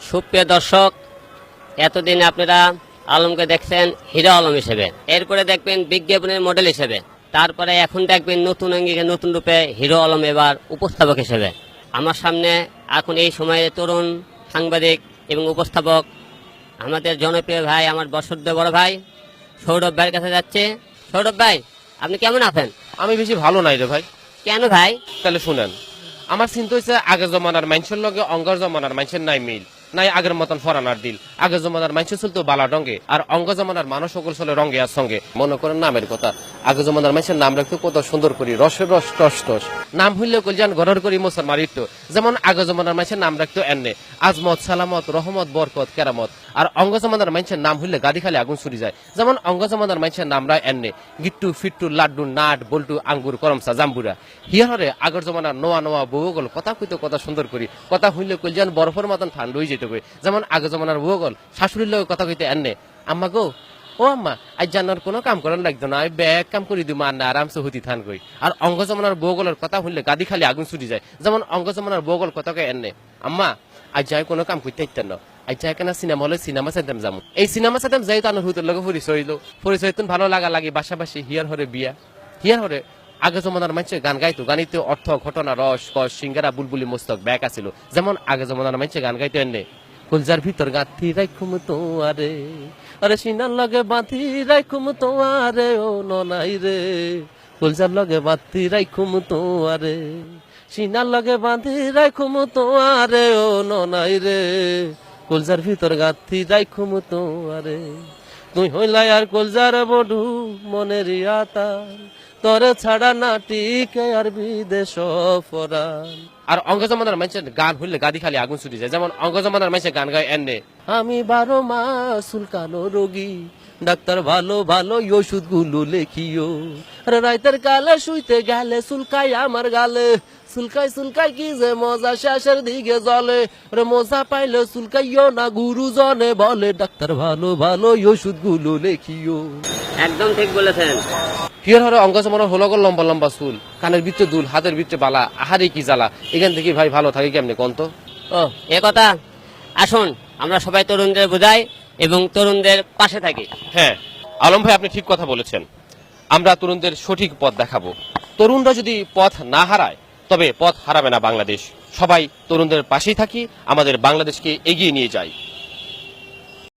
সুপ্রিয় দর্শক, এতদিন আপনারা আলমকে দেখছেন হিরো আলম হিসেবে, এরপরে দেখবেন বিজ্ঞাপনের মডেল হিসেবে, তারপরে এখন দেখবেন নতুন অঙ্গিকে নতুন রূপে হিরো আলম এবার উপস্থাপক হিসেবে। আমার সামনে এখন এই সময়ে তরুণ সাংবাদিক এবং উপস্থাপক আমাদের জনপ্রিয় ভাই, আমার বর্ষোদ্য বড় ভাই সৌরভ ভাইয়ের কাছে যাচ্ছে। সৌরভ ভাই, আপনি কেমন আছেন? আমি বেশি ভালো নাই রে ভাই। কেন ভাই? তাহলে শুনেন, আমার চিন্তা হয়েছে আগের জমানার মানুষের লগে অঙ্গর জমানার মানুষের নাই মিল, নাই আগের মতন ফরানার দিল। আগের জমানার মানুষ চলতো বালা রঙে, আর অঙ্গ জমানার মানুষ সকল চলে রঙে আর সঙ্গে। মনে করেন নামের কথা, আগের জমানার মানুষের নাম রাখতো কত সুন্দর করি, রসের রস টস টস। নাম হইলে কলজান ঘরের করি মোসর মারিত। যেমন আগের জমানার মানুষের নাম রাখতো এনে আজমত, সালামত, রহমত, বরকত, কেরামত। আর অঙ্গ জমানার মানুষের নাম হইলে গাদি খালি আগুন ছুরি যায়। যেমন অঙ্গ জমানার মানুষের নামরা এনে গিট্টু, ফিট্টু, লাড্ডু, নাট, বল্টু, আঙ্গুর, করমসা, জাম্বুরা। হিয়ারে আগের জমানার নোয়া নোয়া বউগল কথা কইতো কথা সুন্দর করি, কথা হইলে কলজান বরফের মতন ঠান্ডা হয়ে যেত। যেমন আগের জমানার বউগল শাশুড়ির লোক কথা কইতে এনে আম্মা গো, ও আম্মা আজ জানার কোনো কাম করার লাগতো না, আমি ব্যাগ কাম করে দিব আন্না আরামসে হুতি থান কই। আর অঙ্গ জমানার বউগলের কথা হইলে গাদি খালি আগুন ছুটি যায়। যেমন অঙ্গ জমানার বউগল কথাকে এনে আম্মা আজ যাই কোনো কাম করতে ইত্যান্ন, আজ যাই কেনা সিনেমা হলে সিনেমা চাইতাম যাবো। এই সিনেমা চাইতাম যাই তো আনার হুতের লগে পরিচয় হইলো, পরিচয় তো ভালো লাগা লাগে, বাসাবাসি হিয়ার হরে বিয়া। হিয়ার হরে আগে জমানার মানুষের গান গাইতো, গানিতে অর্থ, ঘটনা, রস, কস, সিঙ্গারা, বুলবুলি, মস্তক ব্যাগ আছিল। যেমন আগে জমানার মানুষের গান গাইতো এনে কলজার ভিতর গাঁথি রাখুম তোয়ারে, আরে সিনার লগে বাঁধি রাখুম তোয়ারে, ও ননাই রে কলজার লগে বাঁধি রাখুম তোয়ারে, সিনার লগে বাঁধি রাখুম তোয়ারে, ও ননাই রে কলজার ভিতর গাঁথি রাখুম তোয়ারে। তুই হইলাই আর কলজার বধু মনের আতার, তোরে ছাড়া না টিকে আর বিদেশ ফরান। আর অঙ্গ জমানার মানুষের গান হইলে গাদি খালি আগুন ছুটি যায়। যেমন অঙ্গ জমানার মানুষের গান গায় এনে আমি 12 মাস চুলকানো রোগী, ডাক্তার ভালো ভালো ওষুধ গুলো লেখিও, আরে রাইতের কালে শুইতে গেলে চুলকাই আমার গালে, চুলকাই চুলকাই কি যে মজা শেষের দিকে জলে, রে মজা পাইলে চুলকাইও না গুরুজনে বলে, ডাক্তার ভালো ভালো ওষুধ গুলো লেখিও। একদম ঠিক বলেছেন। হিয়ার হরে অঙ্গ জমানার হলো লম্বা লম্বা চুল, কানের ভিতরে দুল, হাতের ভিতরে বালা, আহারে কি জ্বালা। এখান থেকে ভাই ভালো থাকে কেমনে কন্ত? ও এ কথা, আসুন আমরা সবাই তরুণদের বোঝাই এবং তরুণদের পাশে থাকি। হ্যাঁ আলম ভাই, আপনি ঠিক কথা বলেছেন। আমরা তরুণদের সঠিক পথ দেখাবো। তরুণরা যদি পথ না হারায় তবে পথ হারাবে না বাংলাদেশ। সবাই তরুণদের পাশেই থাকি, আমাদের বাংলাদেশকে এগিয়ে নিয়ে যাই।